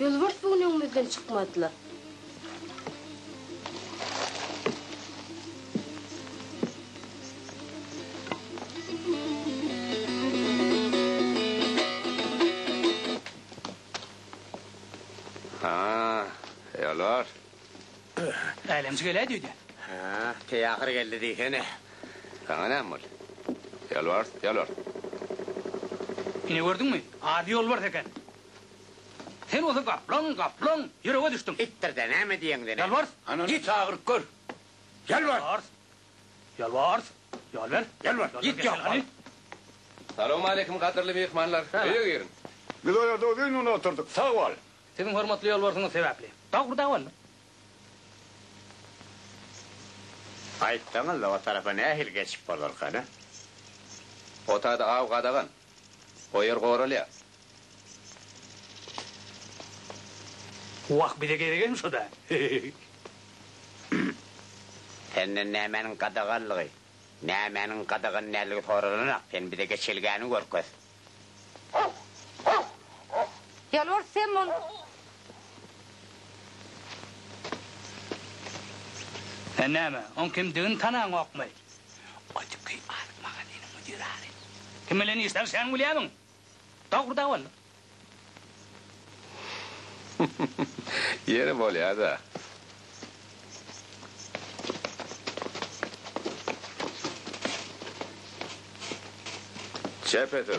Yolvart bugün önümüzden çıkmadılar. Ha, yolvar. Ailemci geldi dedi. Ha, teyakır geldi diyene. Sana ne mol? Yolvar. Yine gördün mü? Adi yol var teken. Sen olsa kaplan, yere düştün. İttirden he mi diyen dene? Yalvar. Ananı çağırıp gör. Yalvar. Yalvar. Git yapma. Selamun aleyküm kadirli mehmanlar. Öyle girin. Biz orada oyununa oturduk. Sağ ol. Sizin hürmetli yalvarsınız sebepli. Doğru var. Ayıptanız da o tarafa ne ehil geçip olur kana? O tadı av kadağın. O yer koğralı ya. Vak bir de gereken şu da. Senin nemenin kadağanlığı. Nemenin kadağın nelliği sorulana. Sen bir de geçilgeni görköz. Yolvart sen mon. Neme, on kim düğün tanağın okmay. Acık kıy ağrık mağaninin müdürari. Kimileni ister sen William'ın. Doğru var. Yeri bol ya da. Çep etir.